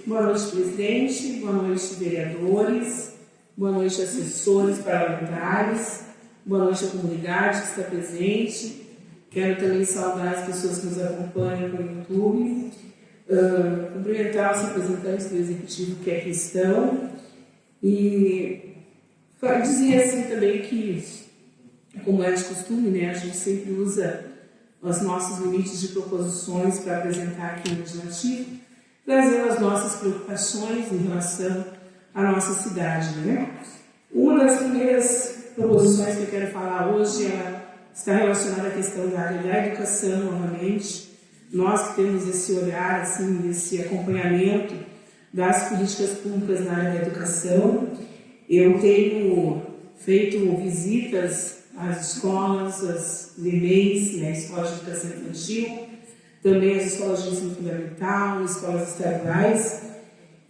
Boa noite, presidente. Boa noite, vereadores. Boa noite, assessores parlamentares. Boa noite à comunidade que está presente. Quero também saudar as pessoas que nos acompanham pelo YouTube. Cumprimentar os representantes do Executivo que aqui estão. E dizer assim também que, como é de costume, né, a gente sempre usa os nossos limites de proposições para apresentar aqui no Legislativo, trazendo as nossas preocupações em relação à nossa cidade, né? Uma das primeiras proposições que eu quero falar hoje, ela está relacionada à questão da área da educação, novamente. Nós que temos esse olhar, assim, esse acompanhamento das políticas públicas na área da educação, eu tenho feito visitas às escolas, às EMEIs, né, Escolas de Educação Infantil, também as escolas de ensino fundamental, escolas estaduais.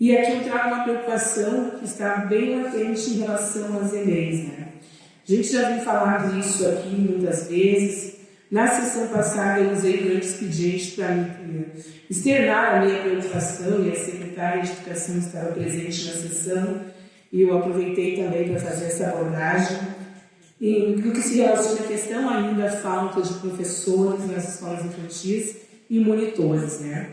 E aqui eu trago uma preocupação que está bem latente em relação às EMEIs, né? A gente já vem falando isso aqui muitas vezes. Na sessão passada eu usei durante o expediente para externar a minha preocupação, e a secretária de Educação estava presente na sessão, e eu aproveitei também para fazer essa abordagem. E no que se relaciona à questão ainda a falta de professores nas escolas infantis e monitores, né?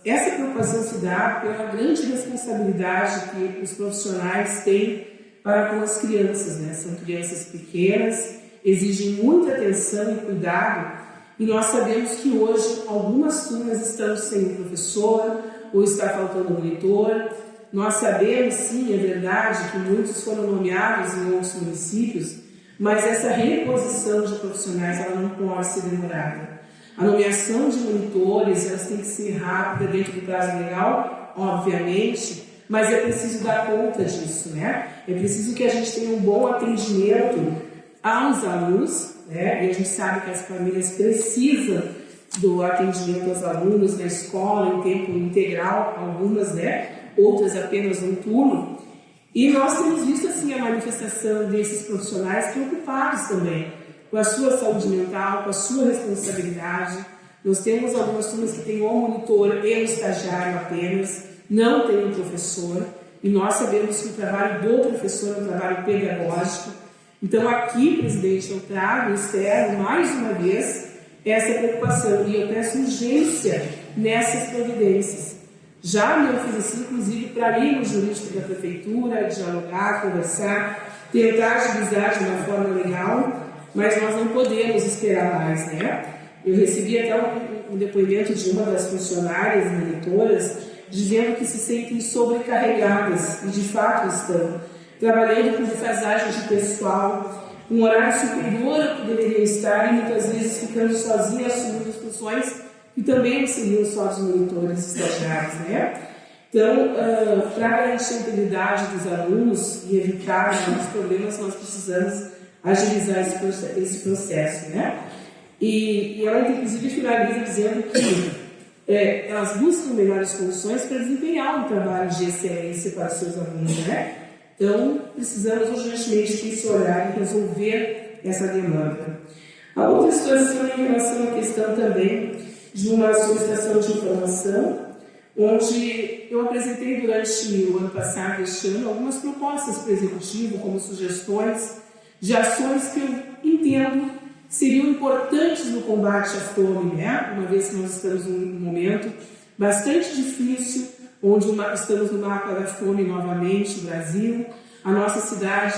Essa preocupação se dá pela grande responsabilidade que os profissionais têm para com as crianças, né? São crianças pequenas, exigem muita atenção e cuidado, e nós sabemos que hoje algumas turmas estão sem um professor ou está faltando um monitor. Nós sabemos, sim, é verdade, que muitos foram nomeados em outros municípios, mas essa reposição de profissionais ela não pode ser demorada. A nomeação de monitores elas tem que ser rápida, dentro do prazo legal, obviamente, mas é preciso dar conta disso, né? É preciso que a gente tenha um bom atendimento aos alunos, né? E a gente sabe que as famílias precisam do atendimento aos alunos na escola em tempo integral, algumas, né? Outras apenas um turno. E nós temos visto assim a manifestação desses profissionais preocupados também com a sua saúde mental, com a sua responsabilidade. Nós temos algumas turmas que têm um monitor e um estagiário apenas, não tem um professor, e nós sabemos que o trabalho do professor é um trabalho pedagógico. Então aqui, presidente, eu trago, externo, mais uma vez, essa preocupação, e eu peço urgência nessas providências. Já me ofereci, inclusive, para ir no jurídico da prefeitura, dialogar, conversar, tentar agilizar de uma forma legal, mas nós não podemos esperar mais, né? Eu recebi até um depoimento de uma das funcionárias monitoras dizendo que se sentem sobrecarregadas, e de fato estão, trabalhando com defasagem de pessoal, um horário superior ao que deveriam estar, e muitas vezes ficando sozinhas, assumindo as funções que também não seriam só dos monitores estagiários, né? Então, para garantir a integridade dos alunos e evitar alguns problemas, nós precisamos agilizar esse processo, né? E ela, inclusive, finaliza dizendo que elas buscam melhores condições para desempenhar um trabalho de excelência para os seus alunos, né? Então, precisamos urgentemente ter esse olhar e resolver essa demanda. A outra situação é em relação à questão também de uma solicitação de informação, onde eu apresentei durante o ano passado, este ano, algumas propostas para o Executivo, como sugestões de ações que eu entendo seriam importantes no combate à fome, né? Uma vez que nós estamos num momento bastante difícil, onde estamos no mapa da fome novamente no Brasil. A nossa cidade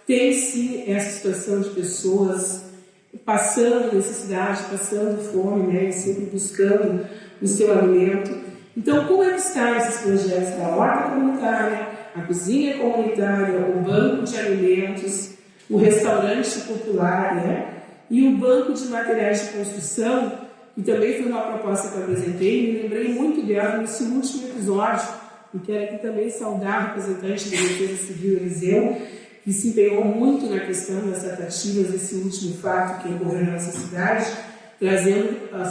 tem sim essa situação de pessoas passando necessidade, passando fome, né? E sempre buscando o seu alimento. Então, como é que estão esses projetos da horta comunitária, a cozinha comunitária, o banco de alimentos, o restaurante popular, né? E o banco de materiais de construção, que também foi uma proposta que eu apresentei, me lembrei muito dela nesse último episódio, e quero aqui também saudar o representante da Defesa Civil, Eliseu, que se empenhou muito na questão das tratativas desse último fato que ocorreu na nossa cidade,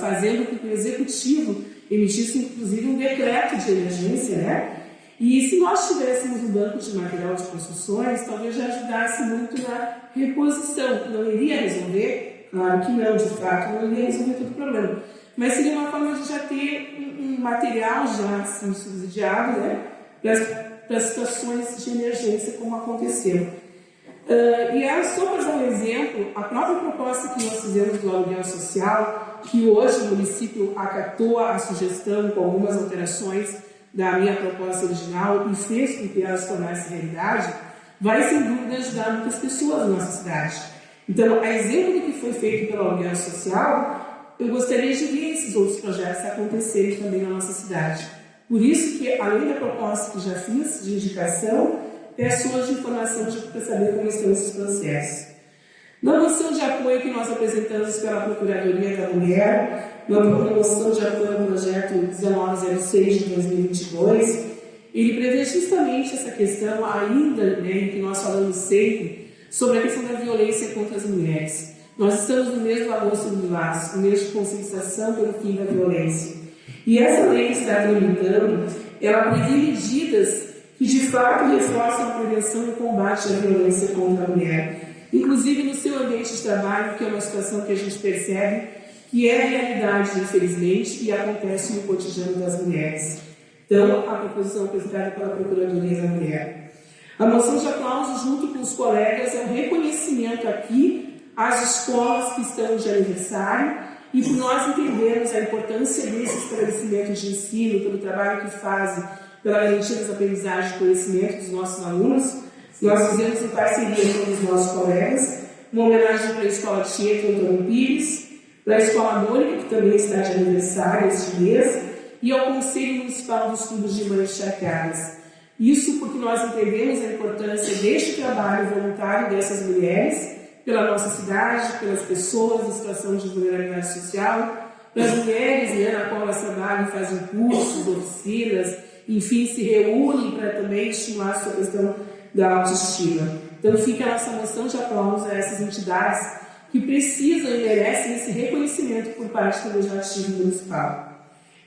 fazendo com que o Executivo emitisse, inclusive, um decreto de emergência, né? E se nós tivéssemos um banco de material de construções, talvez já ajudasse muito na reposição. Não iria resolver? Claro que não, de fato, não iria resolver todo o problema. mas seria uma forma de já ter um material já assim, subsidiado, né, para situações de emergência como aconteceu. Só para dar um exemplo, a própria proposta que nós fizemos do aluguel social, que hoje o município acatou a sugestão com algumas alterações da minha proposta original e fez com que ela se tornasse realidade, vai sem dúvida ajudar muitas pessoas na nossa cidade. Então, a exemplo do que foi feito pelo aluguel social, eu gostaria de ver esses outros projetos acontecerem também na nossa cidade. Por isso que, além da proposta que já fiz de indicação, peço hoje informação para saber como estão esses processos. Na moção de apoio que nós apresentamos pela Procuradoria da Mulher, na moção de apoio ao projeto 1906 de 2022, ele prevê justamente essa questão ainda, né, em que nós falamos sempre, sobre a questão da violência contra as mulheres. Nós estamos no mês do agosto do Lilás, no mês de conscientização pelo fim da violência. E essa lei que está tramitando, ela prevê medidas que de fato reforçam a prevenção e o combate à violência contra a mulher. Inclusive no seu ambiente de trabalho, que é uma situação que a gente percebe que é a realidade, infelizmente, e acontece no cotidiano das mulheres. Então, a proposição apresentada pela Procuradoria da Mulher. A moção de aplauso, junto com os colegas, é um reconhecimento aqui às escolas que estão de aniversário e por nós entendermos a importância desse estabelecimento de ensino, pelo trabalho que fazem, pela garantia das aprendizagens e conhecimento dos nossos alunos. Nós fizemos em parceria com os nossos colegas uma homenagem para a Escola Tieto Antônio Pires, para a Escola Mônica, que também está de aniversário este mês, e ao Conselho Municipal dos Clubes de Mães Chateadas. Isso porque nós entendemos a importância deste trabalho voluntário dessas mulheres, pela nossa cidade, pelas pessoas em situação de vulnerabilidade social, pelas mulheres, né, na qual elas trabalham, fazem cursos, oficinas, enfim, se reúnem para também estimular a sua questão da autoestima. Então fica a nossa moção de aplauso a essas entidades que precisam e merecem esse reconhecimento por parte do Legislativo Municipal.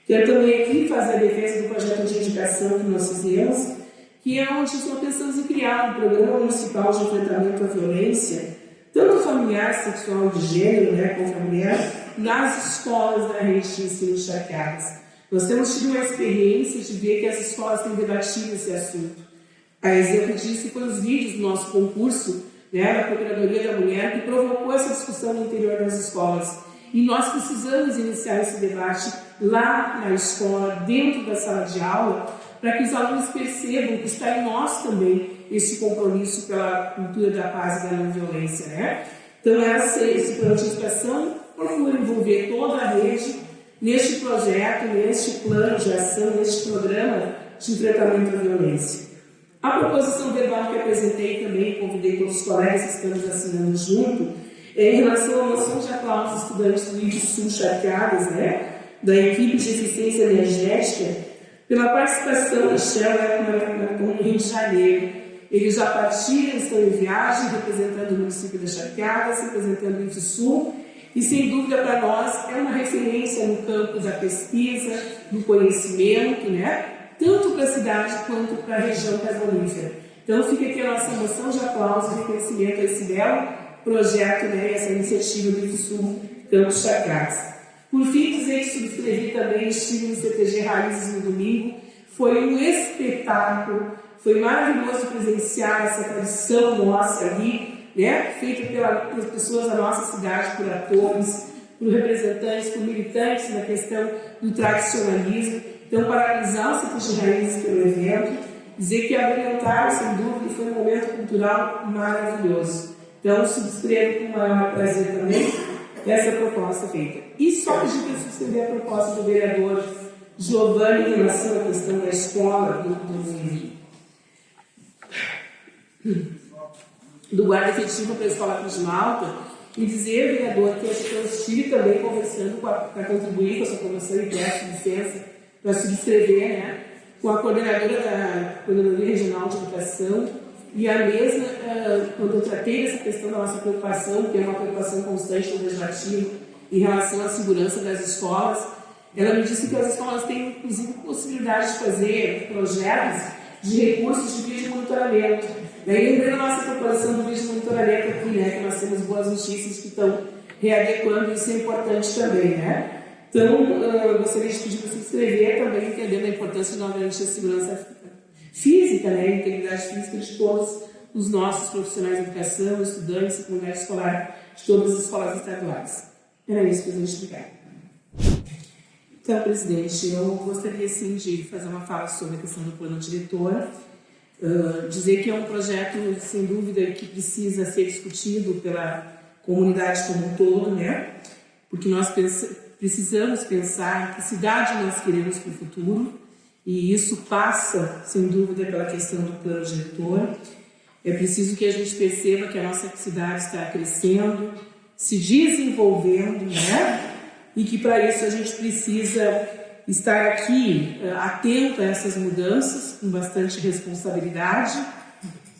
Quero também aqui fazer a defesa do projeto de indicação que nós fizemos, que é onde nós pensamos em criar um programa municipal de enfrentamento à violência, tanto familiar, sexual e de gênero, né, contra a mulher, nas escolas da rede de ensino de Chateadas. Nós temos tido uma experiência de ver que as escolas têm debatido esse assunto. A exemplo disso foi os vídeos do nosso concurso, né, da Procuradoria da Mulher, que provocou essa discussão no interior das escolas. E nós precisamos iniciar esse debate lá na escola, dentro da sala de aula, para que os alunos percebam que está em nós também esse compromisso pela cultura da paz e da não violência, né? Então, esse plano de educação procura envolver toda a rede neste projeto, neste plano de ação, neste programa de enfrentamento à violência. A proposição verbal que apresentei também, convidei todos os colegas que estamos assinando junto, em relação à moção de aplauso dos estudantes do IFSU Chateadas, né, da equipe de eficiência energética, pela participação da Shell no Rio de Janeiro. Eles já partiram, estão em viagem, representando o município de Chateadas, representando o IFSU, e sem dúvida para nós é uma referência no campo da pesquisa, do conhecimento, né, tanto para a cidade quanto para a região carbonífera. Então fica aqui a nossa moção de aplauso e reconhecimento a esse belo projeto, né, essa iniciativa do IFSU Campos Chateadas. Por fim, dizer que subscrevi também, estive no CTG Raízes no domingo, foi um espetáculo, foi maravilhoso presenciar essa tradição nossa ali, né, feita pelas pessoas da nossa cidade, por atores, por representantes, por militantes na questão do tradicionalismo. Então, paralisar o CTG Raízes pelo evento, dizer que abrilhantaram, sem dúvida, foi um momento cultural maravilhoso. Então, subscrevo com o maior prazer também essa proposta feita. E só pedir para subscrever a proposta do vereador Giovanni em relação à questão da escola do guarda efetivo para a Escola Cruz de Malta e dizer, vereador, que eu estive também conversando para contribuir com essa promoção e peço licença para subscrever, né, com a coordenadora da Coordenadoria Regional de Educação. E a mesma, quando eu tratei dessa questão da nossa preocupação, que é uma preocupação constante do Legislativo em relação à segurança das escolas, ela me disse que as escolas têm, inclusive, possibilidade de fazer projetos de recursos de vídeo monitoramento. Daí lembrei da nossa preocupação do vídeo monitoramento aqui, né, que nós temos boas notícias que estão readequando, isso é importante também, né? Então, eu gostaria de pedir para você escrever também, entendendo a importância de, obviamente, a segurança física, né, a integridade física de todos os nossos profissionais de educação, estudantes e comunidade escolar de todas as escolas estaduais. Era isso, presidente. Obrigada. Então, presidente, eu gostaria, sim, de fazer uma fala sobre a questão do plano diretor, dizer que é um projeto, sem dúvida, que precisa ser discutido pela comunidade como um todo, né? Porque nós precisamos pensar que cidade nós queremos para o futuro, e isso passa, sem dúvida, pela questão do plano diretor. É preciso que a gente perceba que a nossa cidade está crescendo, se desenvolvendo, né? E que para isso a gente precisa estar aqui atento a essas mudanças, com bastante responsabilidade.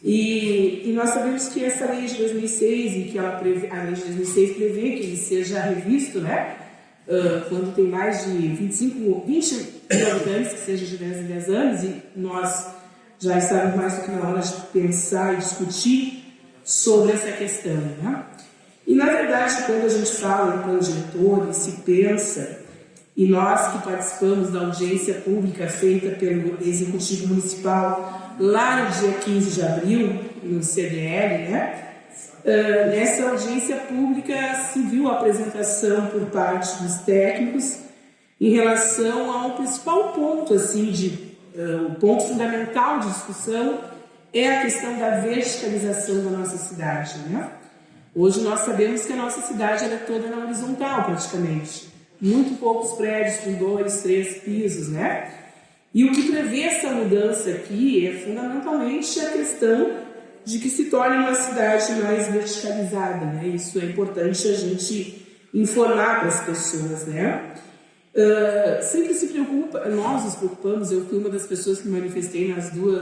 E nós sabemos que essa lei de 2006, e que a lei de 2006 prevê que ele seja revisto, né? Quando tem mais de 20 mil habitantes, que seja de 10 em 10 anos, e nós já estamos mais do que na hora de pensar e discutir sobre essa questão, né? E, na verdade, quando a gente fala em plano diretor e se pensa, e nós que participamos da audiência pública feita pelo Executivo Municipal lá no dia 15 de abril, no CDL, né? Nessa audiência pública se viu a apresentação por parte dos técnicos em relação ao principal ponto, assim, o ponto fundamental de discussão é a questão da verticalização da nossa cidade, né? Hoje nós sabemos que a nossa cidade ela é toda na horizontal, praticamente. Muito poucos prédios com 2, 3 pisos, né? E o que prevê essa mudança aqui é fundamentalmente a questão de que se torne uma cidade mais verticalizada, né? Isso é importante a gente informar para as pessoas, né? Sempre se preocupa, nós nos preocupamos, eu fui uma das pessoas que manifestei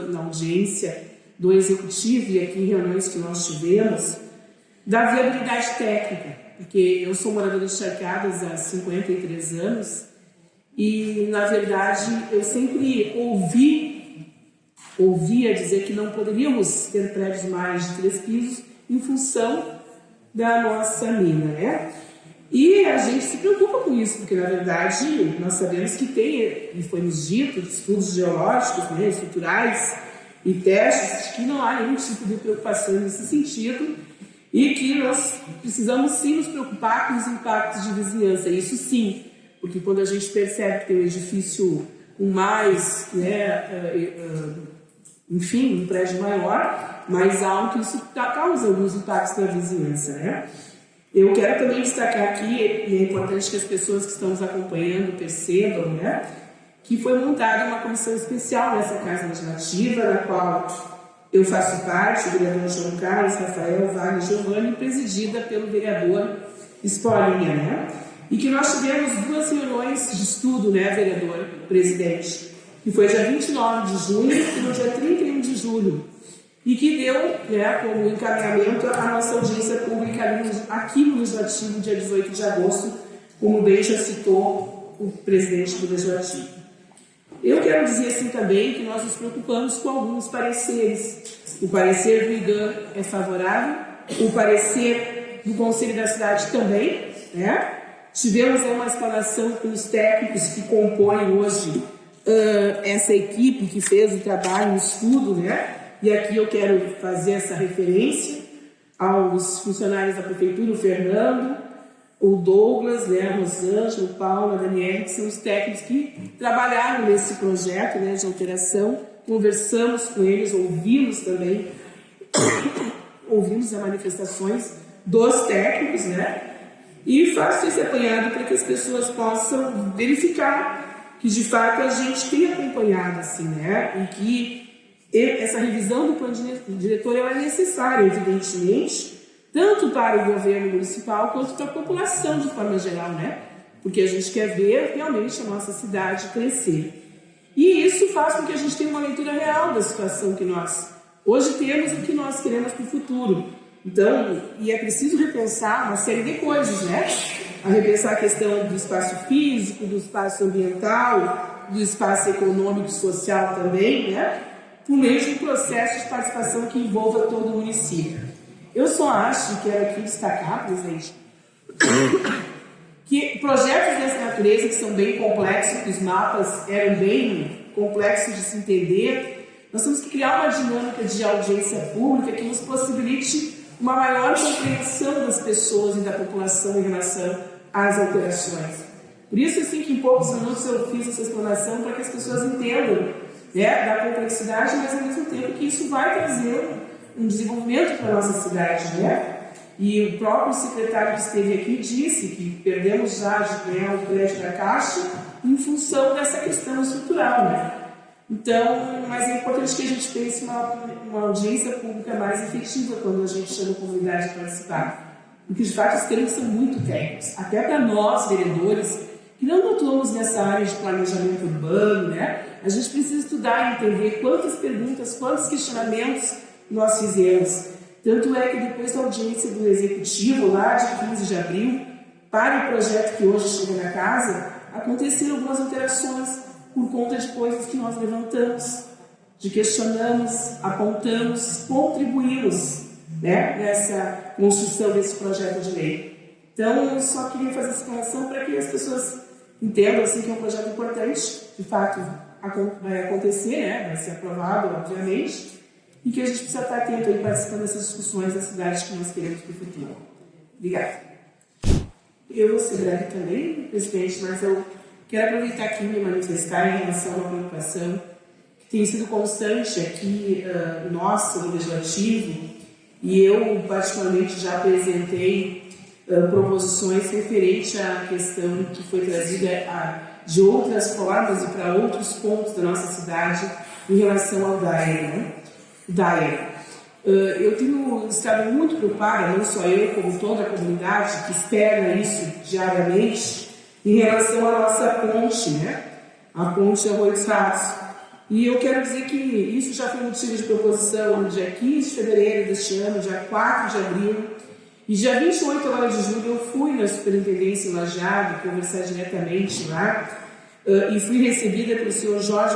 na audiência do Executivo e aqui em reuniões que nós tivemos, da viabilidade técnica, porque eu sou moradora de Charquadas há 53 anos e, na verdade, eu sempre ouvia dizer que não poderíamos ter prédios mais de 3 pisos em função da nossa mina, né? E a gente se preocupa com isso, porque, na verdade, nós sabemos que tem, e foi nos dito, estudos geológicos, né, estruturais e testes, que não há nenhum tipo de preocupação nesse sentido, e que nós precisamos sim nos preocupar com os impactos de vizinhança, isso sim, porque quando a gente percebe que tem um edifício com mais, né, enfim, um prédio maior, mais alto, isso causa alguns impactos na vizinhança, né? Eu quero também destacar aqui, e é importante que as pessoas que estão nos acompanhando percebam, né, que foi montada uma comissão especial nessa Casa Legislativa, na qual eu faço parte, o vereador João Carlos, Rafael, Wagner, Giovanni, presidida pelo vereador Sporinha, né? E que nós tivemos 2 reuniões de estudo, né, vereador presidente, que foi dia 29 de junho e no dia 31 de julho, e que deu, né, como encaminhamento a nossa audiência pública aqui no Legislativo, dia 18 de agosto, como bem já citou o presidente do Legislativo. Eu quero dizer assim também que nós nos preocupamos com alguns pareceres. O parecer do IGAM é favorável, o parecer do Conselho da Cidade também, né? Tivemos uma explanação com os técnicos que compõem hoje essa equipe que fez o trabalho, o estudo, né? E aqui eu quero fazer essa referência aos funcionários da Prefeitura, o Fernando, o Douglas, né, a Rosângela, o Paulo, a Daniela, que são os técnicos que trabalharam nesse projeto, né, de alteração. Conversamos com eles, ouvimos também, ouvimos as manifestações dos técnicos, né, e faço esse apanhado para que as pessoas possam verificar que, de fato, a gente tem acompanhado, assim, né, e que essa revisão do plano diretor ela é necessária, evidentemente, tanto para o governo municipal quanto para a população de forma geral, né? Porque a gente quer ver realmente a nossa cidade crescer. E isso faz com que a gente tenha uma leitura real da situação que nós hoje temos e que nós queremos para o futuro. Então, e é preciso repensar uma série de coisas, né? A repensar a questão do espaço físico, do espaço ambiental, do espaço econômico e social também, né? Por meio de um processo de participação que envolva todo o município. Eu só acho, e quero aqui destacar, presidente, que projetos dessa natureza, que são bem complexos, que os mapas eram bem complexos de se entender, nós temos que criar uma dinâmica de audiência pública que nos possibilite uma maior compreensão das pessoas e da população em relação às alterações. Por isso, assim, que em poucos minutos eu fiz essa explanação para que as pessoas entendam, né, da complexidade, mas ao mesmo tempo que isso vai trazer um desenvolvimento para a nossa cidade, né? E o próprio secretário que esteve aqui disse que perdemos já de ganhar o crédito da Caixa em função dessa questão estrutural, né? Então, mas é importante que a gente pense uma audiência pública mais efetiva quando a gente chama a comunidade a participar. Porque, de fato, os termos são muito técnicos. Até para nós, vereadores, que não atuamos nessa área de planejamento urbano, né? A gente precisa estudar e entender quantas perguntas, quantos questionamentos nós fizemos. Tanto é que depois da audiência do Executivo, lá de 15 de abril, para o projeto que hoje chega na casa, aconteceram algumas alterações por conta de coisas que nós levantamos, de questionamos, apontamos, contribuímos, né, nessa construção desse projeto de lei. Então, eu só queria fazer essa explanação para que as pessoas entendam assim, que é um projeto importante, de fato vai acontecer, né, vai ser aprovado, obviamente, e que a gente precisa estar atento aí participando dessas discussões da cidade que nós queremos para o futuro. Obrigada. Eu vou ser breve também, presidente, mas eu quero aproveitar aqui e me manifestar em relação a uma preocupação que tem sido constante aqui, nossa, no Legislativo, e eu particularmente já apresentei proposições referentes à questão que foi trazida de outras formas e para outros pontos da nossa cidade em relação ao DAER, né? Eu tenho estado muito preocupada, não só eu, como toda a comunidade que espera isso diariamente, em relação à nossa ponte, né? A ponte Arroio dos Ratos. E eu quero dizer que isso já foi motivo de proposição no dia 15 de fevereiro deste ano, dia 4 de abril, e dia 28 agora de julho eu fui na Superintendência em Lajeado conversar diretamente lá, e fui recebida pelo senhor Jorge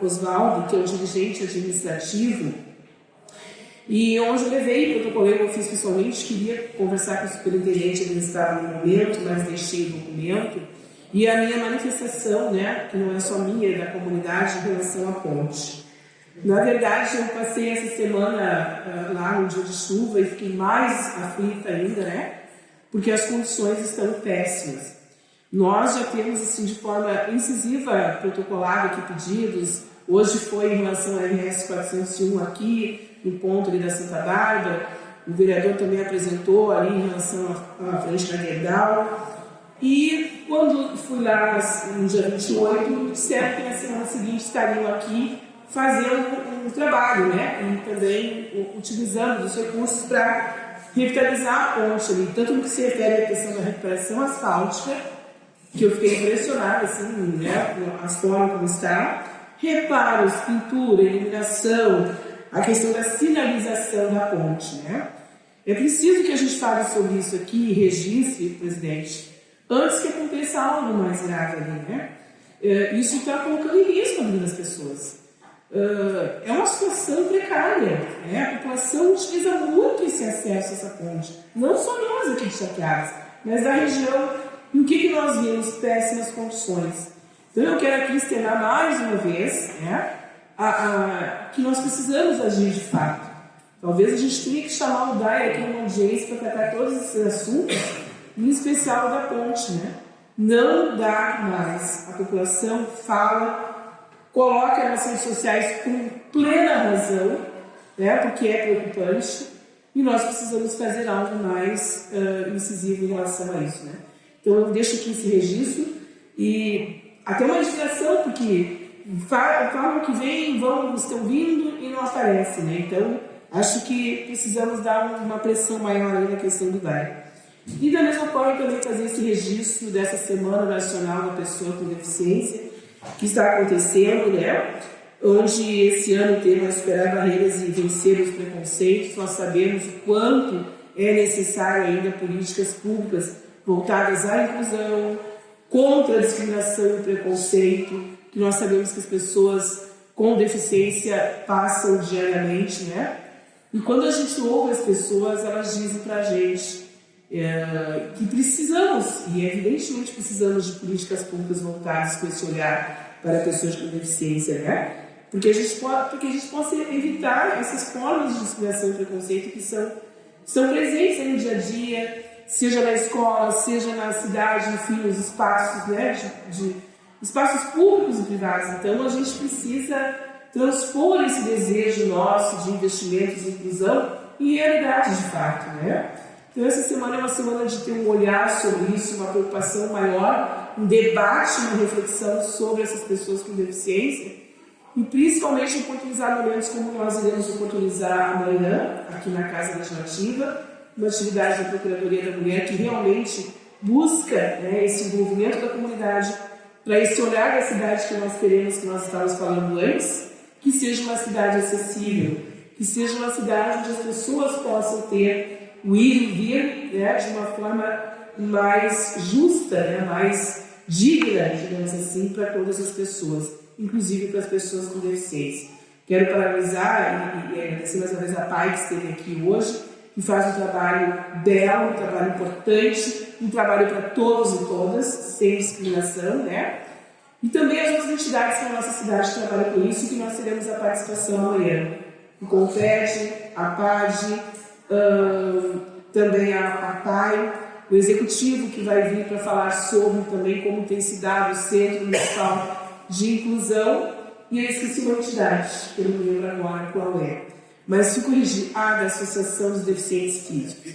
Osvaldo, que é o dirigente administrativo, e onde eu levei, protocolei, eu fiz pessoalmente, queria conversar com o superintendente administrativo no momento, mas deixei o documento, e a minha manifestação, né, que não é só minha, é da comunidade, em relação à ponte. Na verdade, eu passei essa semana lá no dia de chuva e fiquei mais aflita ainda, né, porque as condições estão péssimas. Nós já temos, assim, de forma incisiva, protocolado aqui pedidos. Hoje foi em relação ao RS 401 aqui, no ponto ali da Santa Bárbara. O vereador também apresentou ali em relação à frente da Gerdau. E quando fui lá no dia 28, disseram que na semana seguinte estariam aqui fazendo um trabalho, né? E também utilizando os recursos para revitalizar a ponte ali, tanto no que se refere à questão da recuperação asfáltica, que eu fiquei impressionada, assim, né, as formas como está, reparos, pintura, iluminação, a questão da sinalização da ponte, né? É preciso que a gente fale sobre isso aqui e registre, presidente, antes que aconteça algo mais grave ali, né? Isso está colocando em risco a vida das pessoas. É uma situação precária, né? A população utiliza muito esse acesso a essa ponte, não só nós aqui de Chapeadas, mas da região. E o que nós vimos? Péssimas condições. Então eu quero aqui externar mais uma vez, né, que nós precisamos agir de fato. Talvez a gente tenha que chamar o DAER aqui numa audiência para tratar todos esses assuntos, em especial da ponte, né? Não dá mais. A população fala, coloca nas redes sociais com plena razão, né, porque é preocupante, e nós precisamos fazer algo mais incisivo em relação a isso, né? Então eu deixo aqui esse registro e até uma divulgação, porque falam que vem, estão vindo e não aparecem, né? Então acho que precisamos dar uma pressão maior aí na questão do DAER. E da mesma forma também fazer esse registro dessa Semana Nacional da Pessoa com Deficiência, que está acontecendo, né? Onde esse ano o tema é superar barreiras e vencer os preconceitos. Nós sabemos o quanto é necessário ainda políticas públicas voltadas à inclusão, contra a discriminação e o preconceito, que nós sabemos que as pessoas com deficiência passam diariamente, né? E quando a gente ouve as pessoas, elas dizem para a gente que precisamos, e evidentemente precisamos de políticas públicas voltadas com esse olhar para pessoas com deficiência, né? Porque a gente possa evitar essas formas de discriminação e preconceito que são presentes no dia a dia, seja na escola, seja na cidade, enfim, nos espaços, né, de espaços públicos e privados. Então, a gente precisa transpor esse desejo nosso de investimentos e inclusão em realidade, de fato, né? Então, essa semana é uma semana de ter um olhar sobre isso, uma preocupação maior, um debate, uma reflexão sobre essas pessoas com deficiência e, principalmente, oportunizar momentos como nós iremos oportunizar amanhã, aqui na Casa Legislativa, uma atividade da Procuradoria da Mulher que realmente busca, né, esse envolvimento da comunidade para esse olhar da cidade que nós queremos, que nós estávamos falando antes, que seja uma cidade acessível, que seja uma cidade onde as pessoas possam ter o ir e vir, né, de uma forma mais justa, né, mais digna, digamos assim, para todas as pessoas, inclusive para as pessoas com deficiência. Quero parabenizar e agradecer mais uma vez a PAI que esteve aqui hoje, que faz um trabalho belo, um trabalho importante, um trabalho para todos e todas, sem discriminação, né? E também as outras entidades da nossa cidade que trabalham com isso, que nós teremos a participação amanhã. O CONFED, a PAD, também a PAI, o Executivo que vai vir para falar sobre também como tem se dado o Centro Municipal de Inclusão, e eu esqueci uma entidade, que eu não me lembro agora qual é. Mas se corrigir, da Associação dos Deficientes Físicos.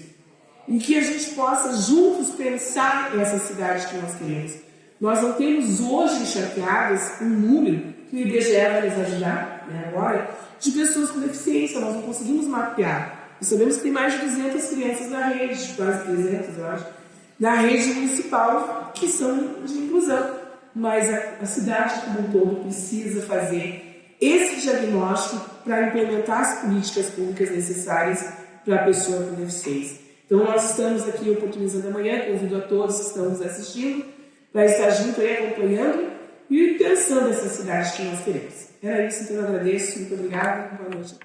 Em que a gente possa juntos pensar essa cidade que nós queremos. Nós não temos hoje enxergadas um número, que o IBGE vai nos ajudar, né, agora, de pessoas com deficiência. Nós não conseguimos mapear. Nós sabemos que tem mais de 200 crianças na rede, quase 300, eu acho, na rede municipal, que são de inclusão. Mas a cidade como um todo precisa fazer esse diagnóstico para implementar as políticas públicas necessárias para a pessoa com deficiência. Então, nós estamos aqui oportunizando amanhã, convido a todos que estão nos assistindo para estar junto aí, acompanhando e pensando essa cidade que nós queremos. Era isso, então eu agradeço, muito obrigada, boa noite.